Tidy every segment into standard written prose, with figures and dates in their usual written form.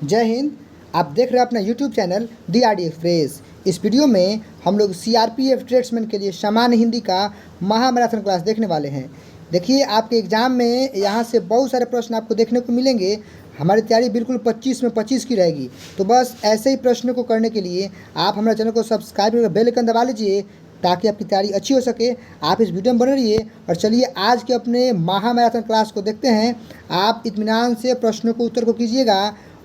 जय हिंद। आप देख रहे हैं अपना YouTube channel D R D express. इस वीडियो में हम लोग सीआरपीएफ ट्रेड्समैन के लिए सामान्य हिंदी का महामैराथन क्लास देखने वाले हैं। देखिए, आपके एग्ज़ाम में यहाँ से बहुत सारे प्रश्न आपको देखने को मिलेंगे। हमारी तैयारी बिल्कुल 25 में 25 की रहेगी। तो बस ऐसे ही प्रश्नों को करने के लिए आप हमारे चैनल को सब्सक्राइब करके बेल आइकन दबा लीजिए ताकि आपकी तैयारी अच्छी हो सके। आप इस वीडियो में बने रहिए और चलिए आज के अपने महामैराथन क्लास को देखते हैं। आप इत्मीनान से प्रश्नों को उत्तर को कीजिएगा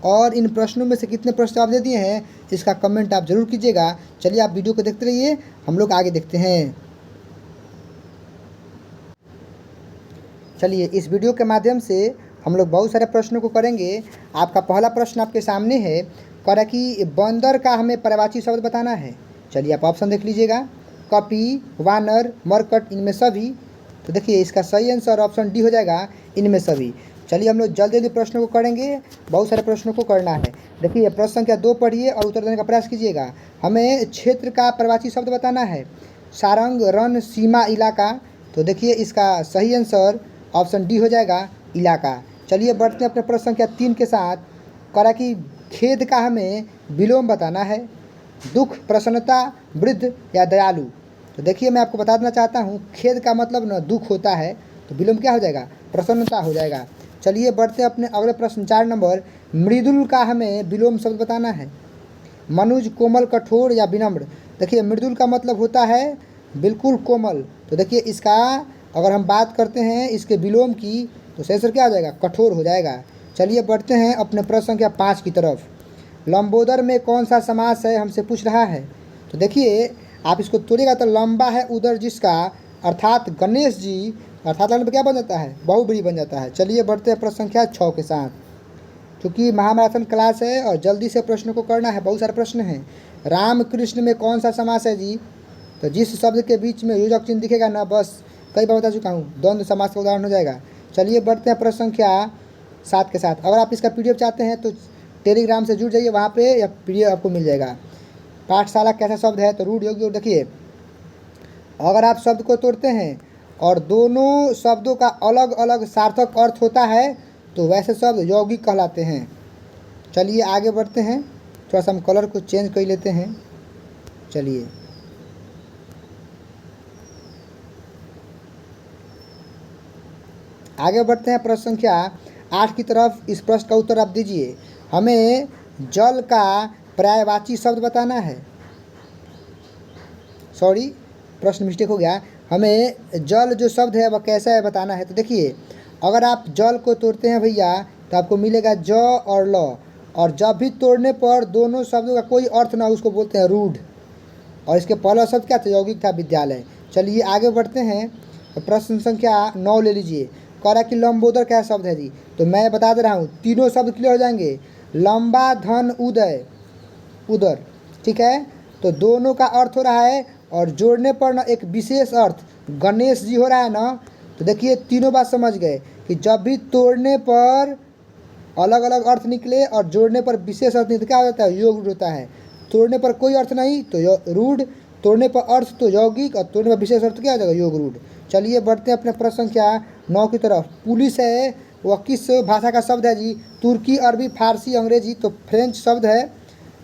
और इन प्रश्नों में से कितने प्रश्न आप दे दिए हैं इसका कमेंट आप ज़रूर कीजिएगा। चलिए आप वीडियो को देखते रहिए, हम लोग आगे देखते हैं। चलिए इस वीडियो के माध्यम से हम लोग बहुत सारे प्रश्नों को करेंगे। आपका पहला प्रश्न आपके सामने है, कह कि बंदर का हमें पर्यायवाची शब्द बताना है। चलिए आप ऑप्शन देख लीजिएगा, कपी, वानर, मरकट, इनमें सभी। तो देखिए इसका सही आंसर ऑप्शन डी हो जाएगा, इनमें सभी। चलिए हम लोग जल्दी जल्दी प्रश्नों को करेंगे, बहुत सारे प्रश्नों को करना है। देखिए प्रश्न संख्या 2 पढ़िए और उत्तर देने का प्रयास कीजिएगा। हमें क्षेत्र का पर्यायवाची शब्द बताना है। सारंग, रण, सीमा, इलाका। तो देखिए इसका सही आंसर ऑप्शन डी हो जाएगा, इलाका। चलिए बढ़ते हैं अपने प्रश्न संख्या 3 के साथ। करा कि खेद का हमें विलोम बताना है। दुख, प्रसन्नता, वृद्ध या दयालु। तो देखिए मैं आपको बता देना चाहता हूँ, खेद का मतलब न दुख होता है, तो विलोम क्या हो जाएगा, प्रसन्नता हो जाएगा। चलिए बढ़ते हैं अपने अगले प्रश्न 4 नंबर। मृदुल का हमें विलोम शब्द बताना है। मनुज, कोमल, कठोर या विनम्र। देखिए मृदुल का मतलब होता है बिल्कुल कोमल। तो देखिए इसका अगर हम बात करते हैं इसके विलोम की, तो सही आंसर क्या हो जाएगा, कठोर हो जाएगा। चलिए बढ़ते हैं अपने प्रश्न संख्या 5 की तरफ। लंबोदर में कौन सा समास है, हमसे पूछ रहा है। तो देखिए आप इसको तोड़िएगा तो लंबा है उदर जिसका, अर्थात गणेश जी, अर्थात लाने पर क्या बन जाता है, बहुब्रीहि बन जाता है। चलिए बढ़ते हैं प्रश्न संख्या 6 के साथ। क्योंकि महामैराथन क्लास है और जल्दी से प्रश्नों को करना है, बहुत सारे प्रश्न हैं। राम कृष्ण में कौन सा समास है जी। तो जिस शब्द के बीच में योजक चिन्ह दिखेगा ना, बस कई बार बता चुका हूँ, द्वंद्व समास का उदाहरण हो जाएगा। चलिए बढ़ते हैं प्रश्न संख्या 7 के साथ। अगर आप इसका पीडीएफ चाहते हैं तो टेलीग्राम से जुड़ जाइए, वहाँ पे या पीडीएफ आपको मिल जाएगा। पाठशाला कैसा शब्द है, तो रूढ़ योगी। और देखिए अगर आप शब्द को तोड़ते हैं और दोनों शब्दों का अलग अलग सार्थक अर्थ होता है तो वैसे शब्द यौगिक कहलाते हैं। चलिए आगे बढ़ते हैं, थोड़ा सा हम कलर को चेंज कर लेते हैं। चलिए आगे बढ़ते हैं प्रश्न संख्या 8 की तरफ। इस प्रश्न का उत्तर आप दीजिए। हमें जल का पर्यायवाची शब्द बताना है। सॉरी, प्रश्न मिस्टेक हो गया। हमें जल जो शब्द है वह कैसा है बताना है। तो देखिए अगर आप जल को तोड़ते हैं भैया तो आपको मिलेगा ज और ल, और जब भी तोड़ने पर दोनों शब्दों का कोई अर्थ ना, उसको बोलते हैं रूढ़। और इसके पहला शब्द क्या था, यौगिक था, विद्यालय। चलिए आगे बढ़ते हैं, प्रश्न संख्या 9 ले लीजिए। कह रहा कि लंबोदर क्या शब्द है जी। तो मैं बता दे रहा हूँ, तीनों शब्द क्लियर हो जाएंगे। लंबा, धन, उदय, उदर। ठीक है, तो दोनों का अर्थ हो रहा है और जोड़ने पर ना एक विशेष अर्थ गणेश जी हो रहा है ना। तो देखिए तीनों बात समझ गए कि जब भी तोड़ने पर अलग अलग अर्थ निकले और जोड़ने पर विशेष अर्थ निकले तो क्या हो जाता है, योग रूढ़ होता है। तोड़ने पर कोई अर्थ नहीं तो रूढ़, तोड़ने पर अर्थ तो यौगिक, और तोड़ने पर विशेष अर्थ क्या हो जाएगा, योग रूढ़। चलिए बढ़ते हैं अपने प्रश्न संख्या 9 की तरफ। पुलिस है वह किस भाषा का शब्द है जी। तुर्की, अरबी, फारसी, अंग्रेजी। तो फ्रेंच शब्द है,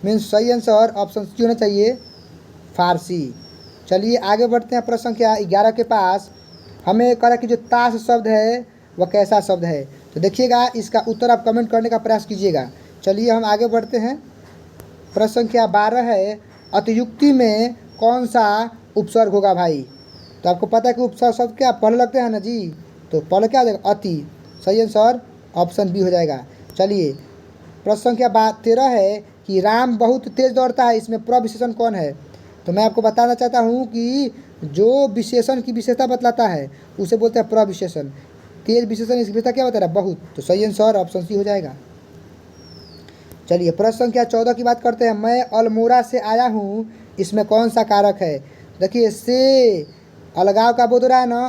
मीन्स सही आंसर ऑप्शन क्यों होना चाहिए, फारसी। चलिए आगे बढ़ते हैं प्रश्न संख्या 11 के पास। हमें कहा कि जो ताश शब्द है वह कैसा शब्द है। तो देखिएगा इसका उत्तर आप कमेंट करने का प्रयास कीजिएगा। चलिए हम आगे बढ़ते हैं। प्रश्न संख्या 12 है, अतियुक्ति में कौन सा उपसर्ग होगा भाई। तो आपको पता है कि उपसर्ग शब्द क्या पहले लगते हैं ना जी, तो पहले क्या हो जाएगा, अति। सही आंसर ऑप्शन बी हो जाएगा। चलिए प्रश्न संख्या 13 है कि राम बहुत तेज दौड़ता है, इसमें प्रविशेषण कौन है। तो मैं आपको बताना चाहता हूँ कि जो विशेषण की विशेषता बतलाता है उसे बोलते हैं प्रविशेषण। तेज विशेषण इसकी विशेषता क्या बता रहा है, बहुत। तो सही आंसर ऑप्शन सी हो जाएगा। चलिए प्रश्न संख्या 14 की बात करते हैं। मैं अल्मोड़ा से आया हूँ, इसमें कौन सा कारक है। देखिए से अलगाव का बोध हो रहा है ना,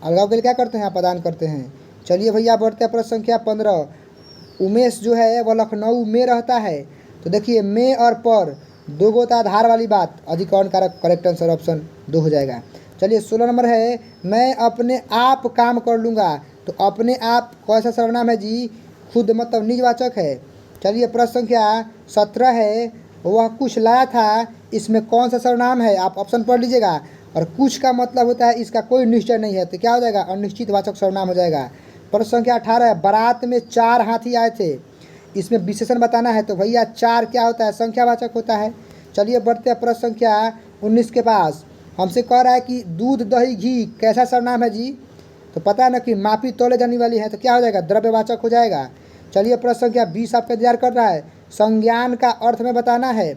अलगाव के लिए क्या करते हैं, आप प्रदान करते हैं। चलिए भैया बढ़ते हैं प्रश्न संख्या 15। उमेश जो है वह लखनऊ में रहता है। तो देखिए में और पर दो गोता आधार वाली बात, अधिकरण कारक, करेक्ट आंसर ऑप्शन 2 हो जाएगा। चलिए 16 नंबर है, मैं अपने आप काम कर लूँगा। तो अपने आप कौन सा सर्वनाम है जी, खुद मतलब निजवाचक है। चलिए प्रश्न संख्या 17 है, वह कुछ लाया था, इसमें कौन सा सर्वनाम है? आप ऑप्शन पढ़ लीजिएगा। और कुछ का मतलब होता है इसका कोई निश्चय नहीं है, तो क्या हो जाएगा? अनिश्चित वाचक सर्वनाम हो जाएगा। प्रश्न संख्या 18 है, बारात में 4 हाथी आए थे, इसमें विशेषण बताना है, तो भैया 4 क्या होता है? संख्यावाचक होता है। चलिए बढ़ते हैं प्रश्न संख्या 19 के पास। हमसे कह रहा है कि दूध दही घी कैसा सर्वनाम है जी? तो पता है ना कि मापी तोले जाने वाली है, तो क्या हो जाएगा? द्रव्यवाचक हो जाएगा। चलिए प्रश्न संख्या 20 आपका इंतजार कर रहा है, संज्ञान का अर्थ में बताना है।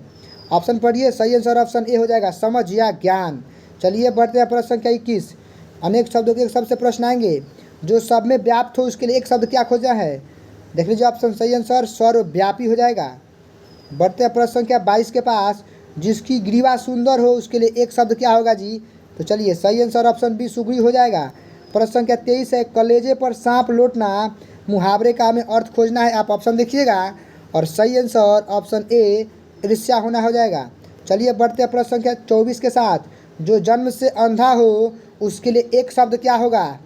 ऑप्शन पढ़िए, सही आंसर ऑप्शन ए हो जाएगा, समझ या ज्ञान। चलिए बढ़ते हैं प्रश्न संख्या 21। अनेक शब्दों के एक शब्द से प्रश्न आएंगे, जो सब में व्याप्त हो उसके लिए एक शब्द क्या खोजा है? देख लीजिए ऑप्शन, सही आंसर सर्वव्यापी हो जाएगा। बढ़ते हैं प्रश्न संख्या 22 के पास, जिसकी ग्रीवा सुंदर हो उसके लिए एक शब्द क्या होगा जी? तो चलिए सही आंसर ऑप्शन बी सुग्री हो जाएगा। प्रश्न संख्या 23 है, कलेजे पर सांप लौटना मुहावरे का हमें अर्थ खोजना है। आप ऑप्शन देखिएगा, और सही आंसर ऑप्शन ए ईर्ष्या होना हो जाएगा। चलिए बढ़ते हैं प्रश्न संख्या 24 के साथ, जो जन्म से अंधा हो उसके लिए एक शब्द क्या होगा?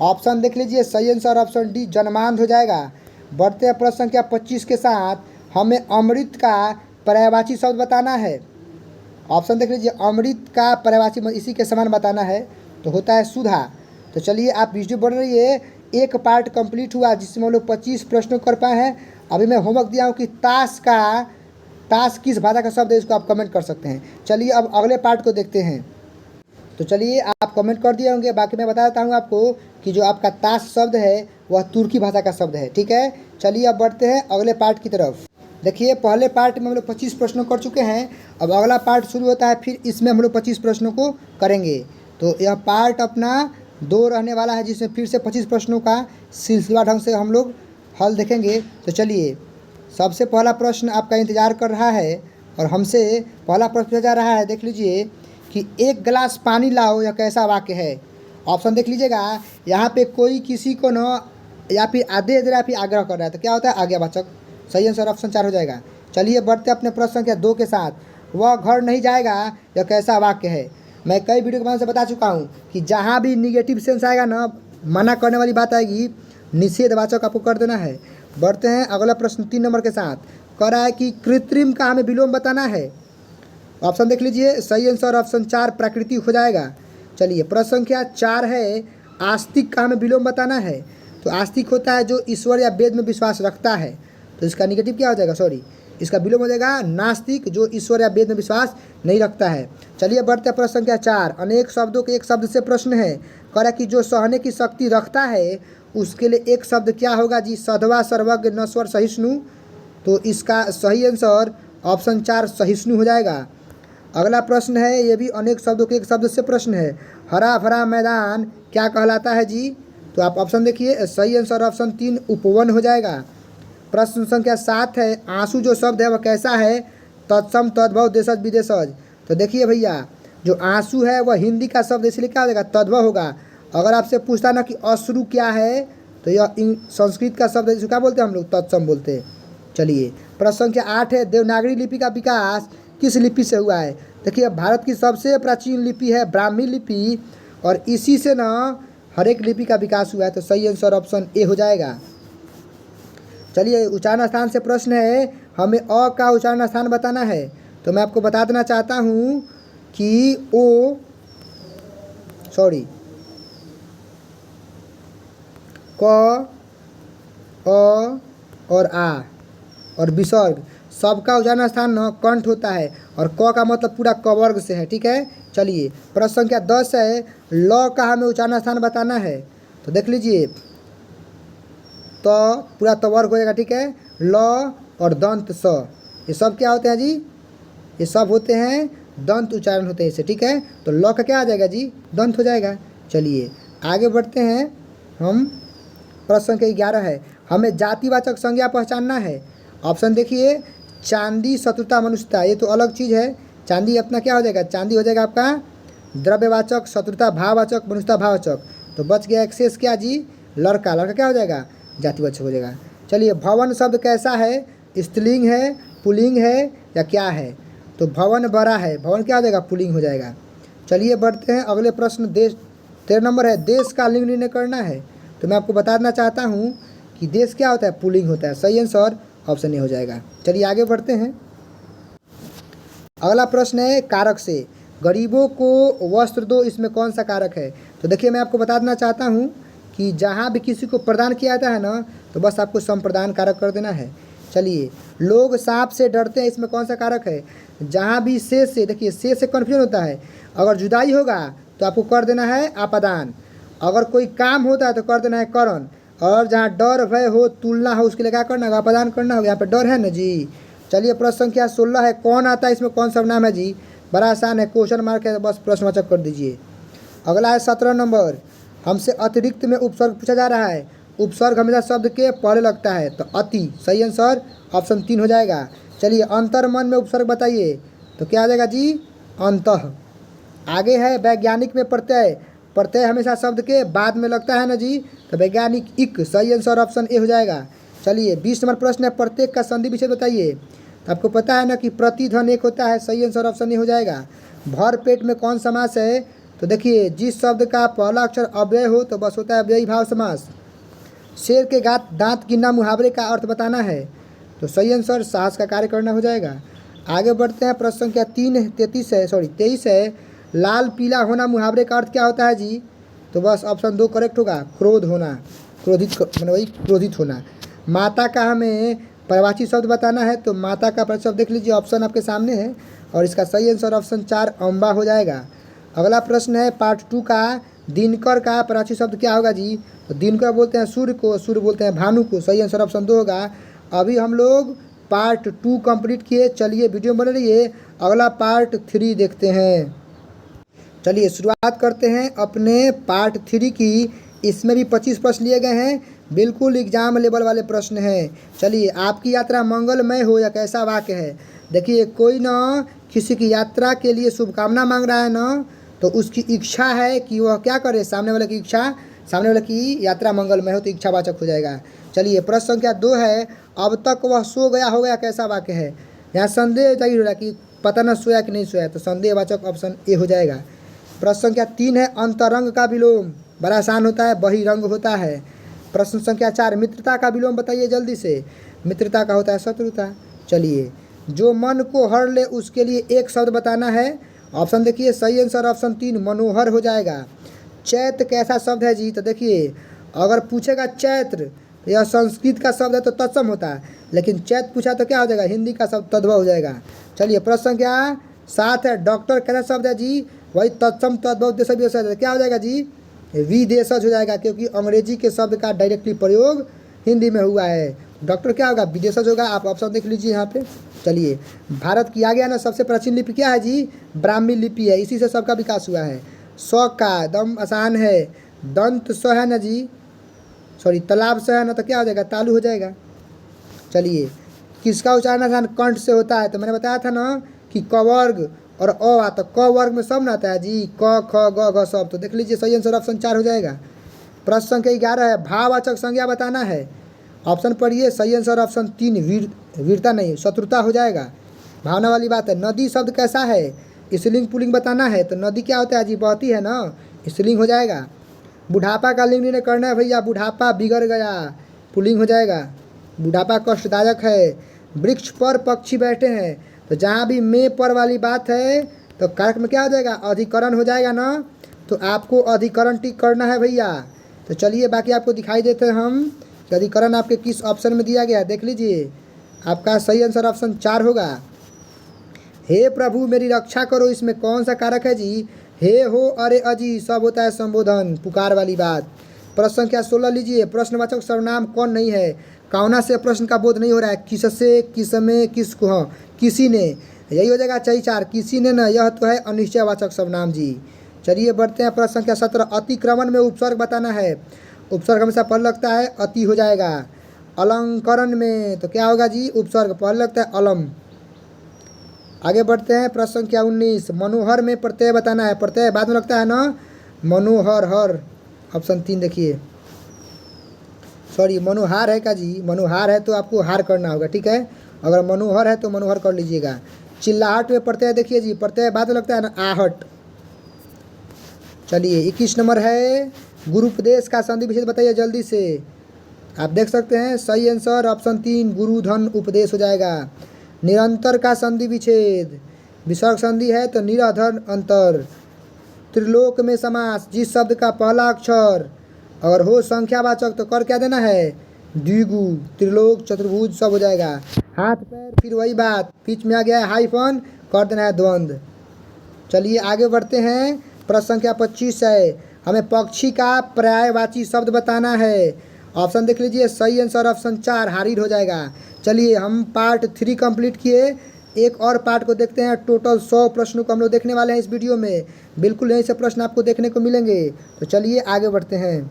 ऑप्शन देख लीजिए, सही आंसर ऑप्शन डी जन्मांध हो जाएगा। बढ़ते हैं प्रश्न संख्या 25 के साथ, हमें अमृत का पर्यायवाची शब्द बताना है। ऑप्शन देख लीजिए, अमृत का पर्यायवाची इसी के समान बताना है, तो होता है सुधा। तो चलिए आप वीडियो बन रही है, एक पार्ट कंप्लीट हुआ जिसमें हम लोग 25 प्रश्नों कर पाए हैं। अभी मैं होमवर्क दिया हूँ कि ताश किस भाषा का शब्द है, इसको आप कमेंट कर सकते हैं। चलिए अब अगले पार्ट को देखते हैं। तो चलिए आप कमेंट कर दिए होंगे, बाकी मैं बता देता हूँ आपको कि जो आपका ताश शब्द है वह तुर्की भाषा का शब्द है, ठीक है। चलिए अब बढ़ते हैं अगले पार्ट की तरफ। देखिए पहले पार्ट में हम लोग 25 प्रश्नों कर चुके हैं, अब अगला पार्ट शुरू होता है, फिर इसमें हम लोग 25 प्रश्नों को करेंगे। तो यह पार्ट अपना 2 रहने वाला है, जिसमें फिर से 25 प्रश्नों का सिलसिला ढंग से हम लोग हल देखेंगे। तो चलिए सबसे पहला प्रश्न आपका इंतज़ार कर रहा है, और हमसे पहला प्रश्न पूछा जा रहा है, देख लीजिए कि एक गिलास पानी लाओ, यह कैसा वाक्य है? ऑप्शन देख लीजिएगा, यहाँ पे कोई किसी को न या फिर आदेश दे रहा है, फिर आग्रह कर रहा है, तो क्या होता है? आज्ञावाचक। सही आंसर ऑप्शन 4 हो जाएगा। चलिए बढ़ते अपने प्रश्न संख्या 2 के साथ, वह घर नहीं जाएगा, यह कैसा वाक्य है? मैं कई वीडियो के माध्यम से बता चुका हूँ कि जहाँ भी निगेटिव सेंस आएगा ना, मना करने वाली बात आएगी, निषेधवाचक आपको कर देना है। बढ़ते हैं अगला प्रश्न 3 नंबर के साथ, कह रहा है कि कृत्रिम का हमें विलोम बताना है। ऑप्शन देख लीजिए, सही आंसर ऑप्शन 4 प्राकृतिक हो जाएगा। चलिए प्रश्न संख्या 4 है, आस्तिक का हमें विलोम बताना है। तो आस्तिक होता है जो ईश्वर या वेद में विश्वास रखता है, तो इसका निगेटिव क्या हो जाएगा? सॉरी, इसका विलोम हो जाएगा नास्तिक, जो ईश्वर या वेद में विश्वास नहीं रखता है। चलिए बढ़ते हैं प्रश्न संख्या 4, अनेक शब्दों के एक शब्द से प्रश्न है। कह रहा है कि जो सहने की शक्ति रखता है उसके लिए एक शब्द क्या होगा जी? सधवा, सर्वज्ञ, नश्वर, सहिष्णु। तो इसका सही आंसर ऑप्शन 4 सहिष्णु हो जाएगा। अगला प्रश्न है, ये भी अनेक शब्दों के एक शब्द से प्रश्न है, हरा भरा मैदान क्या कहलाता है जी? तो आप ऑप्शन देखिए, सही आंसर ऑप्शन 3 उपवन हो जाएगा। प्रश्न संख्या 7 है, आंसू जो शब्द है वह कैसा है? तत्सम, तद्भव, देशज, विदेशज। तो देखिए भैया, जो आंसू है वह हिंदी का शब्द, इसलिए क्या हो जाएगा? तद्भव होगा। अगर आपसे पूछता ना कि अश्रु क्या है, तो यह संस्कृत का शब्द है, जिसको क्या बोलते हैं हम लोग? तत्सम बोलते हैं। चलिए प्रश्न संख्या 8 है, देवनागरी लिपि का विकास किस लिपि से हुआ है? देखिए भारत की सबसे प्राचीन लिपि है ब्राह्मी लिपि, और इसी से ना हर एक लिपि का विकास हुआ है। तो सही आंसर ऑप्शन ए हो जाएगा। चलिए उच्चारण स्थान से प्रश्न है, हमें अ का उच्चारण स्थान बताना है। तो मैं आपको बता देना चाहता हूँ कि क, अ और आ और विसर्ग सबका उच्चारण स्थान न कंठ होता है, और क का मतलब पूरा कवर्ग से है, ठीक है। चलिए प्रश्न संख्या 10 है, ल का हमें उच्चारण स्थान बताना है। तो देख लीजिए, तो पूरा तवर्ग हो जाएगा, ठीक है। ल और दंत स, ये सब क्या होते हैं जी? ये सब होते हैं दंत उच्चारण होते हैं इसे, ठीक है। तो ल का क्या आ जाएगा जी? दंत हो जाएगा। चलिए आगे बढ़ते हैं हम। प्रश्न संख्या 11 है, हमें जातिवाचक संज्ञा पहचानना है। ऑप्शन देखिए, चांदी, शत्रुता, मनुष्यता, ये तो अलग चीज़ है। चांदी अपना क्या हो जाएगा? चांदी हो जाएगा आपका द्रव्यवाचक, शत्रुता भाववाचक, मनुष्यता भाववाचक। तो बच गया एक्सेस क्या जी? लड़का। लड़का क्या हो जाएगा? जातिवाचक हो जाएगा। चलिए भवन शब्द कैसा है? स्त्रीलिंग है, पुल्लिंग है, या क्या है? तो भवन बड़ा है, भवन क्या हो जाएगा? पुल्लिंग हो जाएगा। चलिए बढ़ते हैं अगले प्रश्न। 13 नंबर है, देश का लिंग निर्णय करना है। तो मैं आपको बता देना चाहता हूँ कि देश क्या होता है? पुल्लिंग होता है। सही आंसर ऑप्शन ए हो जाएगा। चलिए आगे बढ़ते हैं। अगला प्रश्न है कारक से, गरीबों को वस्त्र दो, इसमें कौन सा कारक है? तो देखिए मैं आपको बता देना चाहता हूँ कि जहाँ भी किसी को प्रदान किया जाता है ना, तो बस आपको संप्रदान कारक कर देना है। चलिए, लोग सांप से डरते हैं, इसमें कौन सा कारक है? जहाँ भी से देखिए से कन्फ्यूजन होता है। अगर जुदाई होगा तो आपको कर देना है आपादान। अगर कोई काम होता है तो कर देना है करण। और जहाँ डर भय हो, तुलना हो, उसके लिए क्या करना होगा? आपादान करना होगा। यहाँ पे डर है ना जी। चलिए प्रश्न संख्या 16 है, कौन आता है इसमें, कौन सर्वनाम है जी? बड़ा आसान है, क्वेश्चन मार्क है, बस प्रश्नवाचक कर दीजिए। अगला है 17 नंबर, हमसे अतिरिक्त में उपसर्ग पूछा जा रहा है। उपसर्ग हमेशा शब्द के पहले लगता है, तो अति सही आंसर ऑप्शन 3 हो जाएगा। चलिए अंतर मन में उपसर्ग बताइए, तो क्या आ जाएगा जी? अंतः। आगे है वैज्ञानिक में प्रत्यय, प्रत्यय हमेशा शब्द के बाद में लगता है ना जी, तो वैज्ञानिक इक सही आंसर ऑप्शन ए हो जाएगा। चलिए 20 नंबर प्रश्न है, प्रत्येक का संधि विच्छेद बताइए। तो आपको पता है ना कि प्रतिधन एक होता है, सही आंसर ऑप्शन ए हो जाएगा। भर पेट में कौन समास है? तो देखिए जिस शब्द का पहला अक्षर अव्यय हो तो बस होता है अव्ययी भाव समास। शेर के दांत गिनना मुहावरे का अर्थ बताना है, तो सही आंसर साहस का कार्य करना हो जाएगा। आगे बढ़ते हैं, प्रश्न संख्या 23 है, लाल पीला होना मुहावरे का अर्थ क्या होता है जी? तो बस ऑप्शन 2 करेक्ट होगा, क्रोध होना, क्रोधित होना। माता का हमें परिभाषित शब्द बताना है, तो माता का परिभाषित शब्द देख लीजिए, ऑप्शन आपके सामने है, और इसका सही आंसर ऑप्शन 4 अम्बा हो जाएगा। अगला प्रश्न है पार्ट 2 का, दिनकर का परिभाषित शब्द क्या होगा जी? तो दिनकर बोलते हैं सूर्य को, सूर्य बोलते हैं भानु को, सही आंसर ऑप्शन 2 होगा। अभी हम लोग पार्ट 2 कंप्लीट किए। चलिए वीडियो बने रहिए, अगला पार्ट 3 देखते हैं। चलिए शुरुआत करते हैं अपने पार्ट 3 की। इसमें भी 25 प्रश्न लिए गए हैं, बिल्कुल एग्जाम लेवल वाले प्रश्न हैं। चलिए, आपकी यात्रा मंगलमय हो, या कैसा वाक्य है? देखिए कोई ना किसी की यात्रा के लिए शुभकामना मांग रहा है ना, तो उसकी इच्छा है कि वह क्या करे, सामने वाले की इच्छा, सामने वाले की यात्रा मंगलमय हो, तो इच्छावाचक हो जाएगा। चलिए प्रश्न संख्या 2 है, अब तक वह सो गया हो गया, कैसा वाक्य है? यहाँ संदेह जाहिर हो रहा है कि पता न सोया कि नहीं सोया, तो संदेहवाचक ऑप्शन ए हो जाएगा। प्रश्न संख्या 3 है, अंतरंग का विलोम, बड़ा आसान होता है, बहिरंग होता है। प्रश्न संख्या 4, मित्रता का विलोम बताइए जल्दी से। मित्रता का होता है शत्रुता। चलिए, जो मन को हर ले उसके लिए एक शब्द बताना है। ऑप्शन देखिए, सही आंसर ऑप्शन 3 मनोहर हो जाएगा। चैत्र कैसा शब्द है जी? तो देखिए अगर पूछेगा चैत्र, यह संस्कृत का शब्द है तो तत्सम होता है, लेकिन चैत्र पूछा तो क्या हो जाएगा? हिंदी का शब्द तद्भव हो जाएगा। चलिए प्रश्न संख्या 7 है, डॉक्टर कैसा शब्द है जी? वही तत्सम तद्भव देशज, क्या हो जाएगा जी? विदेशज हो जाएगा, क्योंकि अंग्रेजी के शब्द का डायरेक्टली प्रयोग हिंदी में हुआ है। डॉक्टर क्या होगा? विदेशज होगा। आप ऑप्शन देख लीजिए यहाँ पे। चलिए, भारत की आ गया ना सबसे प्राचीन लिपि क्या है जी? ब्राह्मी लिपि है, इसी से सबका विकास हुआ है। स का एकदम आसान है, दंत स है ना जी, सॉरी तालाब स है ना, तो क्या हो जाएगा? तालु हो जाएगा। चलिए, किसका उच्चारण आसान? कंठ से होता है, तो मैंने बताया था ना कि क वर्ग और अ आता, क वर्ग में सब ना आता है जी, क ख ग घ सब, तो देख लीजिए सही आंसर ऑप्शन 4 हो जाएगा। प्रश्न संख्या 11 है, भाववाचक संज्ञा बताना है। ऑप्शन पढ़िए, सही आंसर ऑप्शन 3 वीरता नहीं, शत्रुता हो जाएगा। भावना वाली बात है। नदी शब्द कैसा है? स्त्रीलिंग पुल्लिंग बताना है, तो नदी क्या होता है जी? बहती है ना, स्त्रीलिंग हो जाएगा। बुढ़ापा का लिंग निर्णय करना है भैया, बुढ़ापा बिगड़ गया, पुल्लिंग हो जाएगा। बुढ़ापा कष्टदायक है। वृक्ष पर पक्षी बैठे हैं, तो जहाँ भी में पर वाली बात है तो कारक में क्या हो जाएगा? अधिकरण हो जाएगा ना, तो आपको अधिकरण टिक करना है भैया। तो चलिए बाकी आपको दिखाई देते हैं हम कि अधिकरण आपके किस ऑप्शन में दिया गया, देख लीजिए। आपका सही आंसर ऑप्शन 4 होगा। हे प्रभु मेरी रक्षा करो, इसमें कौन सा कारक है जी? हे हो अरे अजी सब होता है संबोधन, पुकार वाली बात। प्रश्न संख्या 16 लीजिए, प्रश्नवाचक सर्वनाम कौन नहीं है? कौना से प्रश्न का बोध नहीं हो रहा है? किससे, किसमें, किसको, हाँ किसी ने, यही हो जाएगा। चाहिए 4, किसी ने न, यह तो है अनिश्चयवाचक सर्वनाम जी। चलिए बढ़ते हैं, प्रश्न संख्या 17, अतिक्रमण में उपसर्ग बताना है। उपसर्ग हमेशा पहले लगता है, अति हो जाएगा। अलंकरण में तो क्या होगा जी? उपसर्ग पहले लगता है, अलम। आगे बढ़ते हैं, प्रश्न संख्या 19, मनोहर में प्रत्यय बताना है। प्रत्यय बाद में लगता है ना, मनोहर हर, ऑप्शन 3 देखिए, सॉरी मनोहार है का जी? मनोहार है तो आपको हार करना होगा, ठीक है। अगर मनोहर है तो मनोहर कर लीजिएगा। चिल्लाहट में प्रत्यय देखिए जी, प्रत्यय बाद में लगता है ना, आहट। चलिए 21 नंबर है, गुरुपदेश का संधि विच्छेद बताइए जल्दी से। आप देख सकते हैं सही आंसर ऑप्शन 3 गुरु धन उपदेश हो जाएगा। निरंतर का संधि विच्छेद, विसर्ग संधि है तो निराधन अंतर। त्रिलोक में समास, जिस शब्द का पहला अक्षर अगर हो संख्यावाचक तो कर क्या देना है, द्विगु। त्रिलोक, चतुर्भुज सब हो जाएगा। हाथ पैर फिर वही बात, बीच में आ गया है हाइफन, कर देना है द्वंद्व। चलिए आगे बढ़ते हैं। प्रश्न संख्या 25 है, हमें पक्षी का पर्यायवाची शब्द बताना है। ऑप्शन देख लीजिए, सही आंसर ऑप्शन 4 हारिर हो जाएगा। चलिए हम पार्ट 3 कंप्लीट किए, एक और पार्ट को देखते हैं। टोटल 100 प्रश्नों को हम लोग देखने वाले हैं इस वीडियो में, बिल्कुल यहीं से प्रश्न आपको देखने को मिलेंगे। तो चलिए आगे बढ़ते हैं।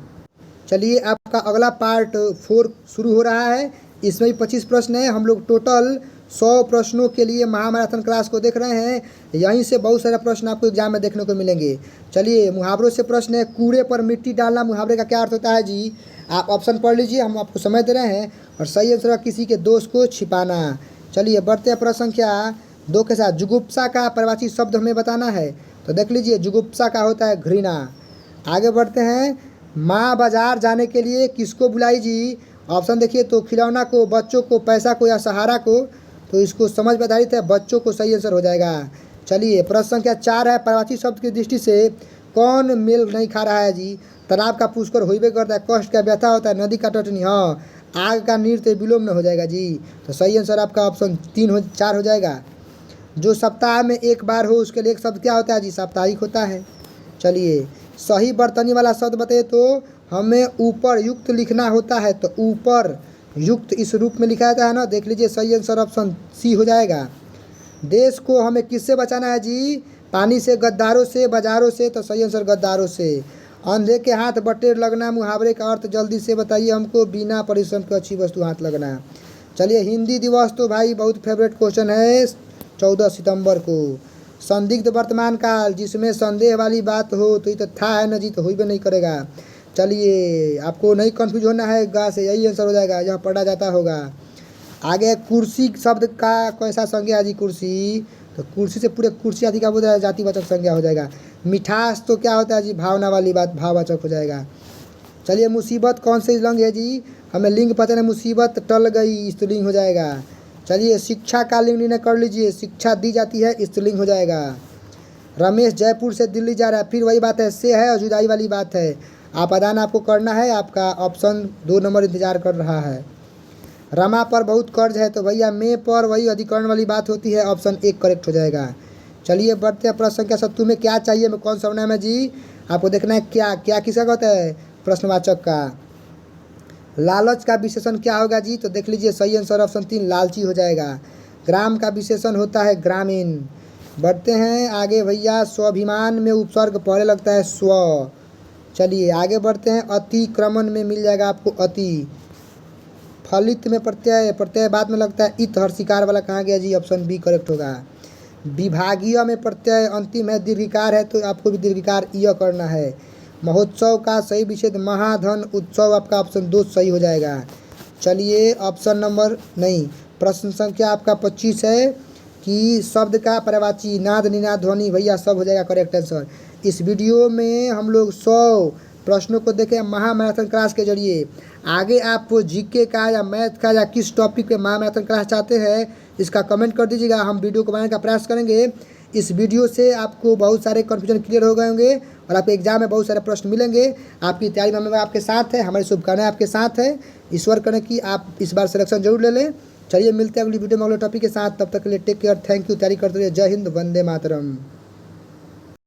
चलिए आपका अगला पार्ट 4 शुरू हो रहा है। इसमें भी 25 प्रश्न है। हम लोग टोटल 100 प्रश्नों के लिए महामैराथन क्लास को देख रहे हैं। यहीं से बहुत सारे प्रश्न आपको एग्जाम में देखने को मिलेंगे। चलिए मुहावरों से प्रश्न है। कूड़े पर मिट्टी डालना मुहावरे का क्या अर्थ होता है जी? आप ऑप्शन पढ़ लीजिए, हम आपको समय दे रहे हैं। और सही आंसर है किसी के दोष को छिपाना। चलिए बढ़ते हैं प्रश्न संख्या 2 के साथ। जुगुप्सा का पर्यायवाची शब्द हमें बताना है। तो देख लीजिए, जुगुप्सा का होता है घृणा। आगे बढ़ते हैं। माँ बाजार जाने के लिए किसको बुलाई जी? ऑप्शन देखिए तो खिलौना को, बच्चों को, पैसा को या सहारा को। तो इसको समझ में आधारित है, बच्चों को सही आंसर हो जाएगा। चलिए प्रश्न संख्या 4 है, पर्यायवाची शब्द की दृष्टि से कौन मेल नहीं खा रहा है जी? तालाब का पुष्कर होइबे करता है, कष्ट का व्यथा होता है, नदी का तटनी, हाँ, आग का नृत्य विलोम न हो जाएगा जी। तो सही आंसर आपका ऑप्शन 4 हो जाएगा। जो सप्ताह में एक बार हो उसके लिए एक शब्द क्या होता है जी? साप्ताहिक होता है। चलिए सही बर्तनी वाला शब्द बताइए तो हमें ऊपर युक्त लिखना होता है। तो ऊपर युक्त इस रूप में लिखा जाता है ना, देख लीजिए सही आंसर ऑप्शन सी हो जाएगा। देश को हमें किससे बचाना है जी? पानी से, गद्दारों से, बाजारों से। तो सही आंसर गद्दारों से। अंधे के हाथ बटेर लगना मुहावरे का अर्थ जल्दी से बताइए हमको। बिना परिश्रम के अच्छी वस्तु हाथ लगना। चलिए हिंदी दिवस तो भाई बहुत फेवरेट क्वेश्चन है 14 सितंबर को। संदिग्ध वर्तमान काल, जिसमें संदेह वाली बात हो तो ये तो था है ना जी, तो भी नहीं करेगा। चलिए आपको नहीं कंफ्यूज होना है, गा से यही आंसर हो जाएगा जहाँ पढ़ा जाता होगा। आगे कुर्सी शब्द का कैसा संज्ञा है जी? कुर्सी, तो कुर्सी से पूरे कुर्सी आदि का बोल रहा है, जातिवाचक संज्ञा हो जाएगा। मिठास तो क्या होता है जी? भावना वाली बात, भाववाचक हो जाएगा। चलिए मुसीबत कौन से लिंग है जी? हमें लिंग पता नहीं, मुसीबत टल गई स्त्रीलिंग हो जाएगा। चलिए शिक्षा का लिंग निर्णय कर लीजिए, शिक्षा दी जाती है स्त्रीलिंग हो जाएगा। रमेश जयपुर से दिल्ली जा रहा है, फिर वही बात है, से है और जुदाई वाली बात है। आप अदान आपको करना है, आपका ऑप्शन 2 नंबर इंतजार कर रहा है। रमा पर बहुत कर्ज है, तो भैया में पर वही अधिकरण वाली बात होती है, ऑप्शन 1 करेक्ट हो जाएगा। चलिए बढ़ते हैं प्रश्न संख्या 7। तुम्हें क्या चाहिए में कौन सा नाम है जी? आपको देखना है क्या क्या किसका होता है, प्रश्नवाचक का। लालच का विशेषण क्या होगा जी? तो देख लीजिए सही आंसर ऑप्शन 3 लालची हो जाएगा। ग्राम का विशेषण होता है ग्रामीण। बढ़ते हैं आगे भैया। स्वाभिमान में उपसर्ग पहले लगता है स्व। चलिए आगे बढ़ते हैं। अतिक्रमण में मिल जाएगा आपको अति। फलित में प्रत्यय, प्रत्यय बाद में लगता है इत, हर्षिकार वाला कहाँ गया जी? ऑप्शन बी करेक्ट होगा। विभागीय में प्रत्यय अंतिम है, दीर्घिकार है, तो आपको भी दीर्घिकार य करना है। महोत्सव का सही विच्छेद महाधन उत्सव, आपका ऑप्शन 2 सही हो जाएगा। चलिए ऑप्शन नंबर नहीं, प्रश्न संख्या आपका 25 है कि शब्द का पर्यायवाची नाद, निनाद, ध्वनि, भैया सब हो जाएगा करेक्ट आंसर। इस वीडियो में हम लोग 100 प्रश्नों को देखें महामैराथन क्लास के जरिए। आगे आप जीके का या मैथ का या किस टॉपिक पे महामैराथन क्लास चाहते हैं इसका कमेंट कर दीजिएगा, हम वीडियो को बनाने का प्रयास करेंगे। इस वीडियो से आपको बहुत सारे कन्फ्यूजन क्लियर हो गए होंगे और आपके एग्जाम में बहुत सारे प्रश्न मिलेंगे। आपकी तैयारी में आपके साथ है, हमारी शुभकामनाएं आपके साथ है। ईश्वर करें कि आप इस बार सिलेक्शन जरूर ले लें। चलिए मिलते हैं अगली वीडियो में अगले टॉपिक के साथ, तब तक के लिए टेक केयर, थैंक यू। तैयारी करते रहिए। जय हिंद, वंदे मातरम।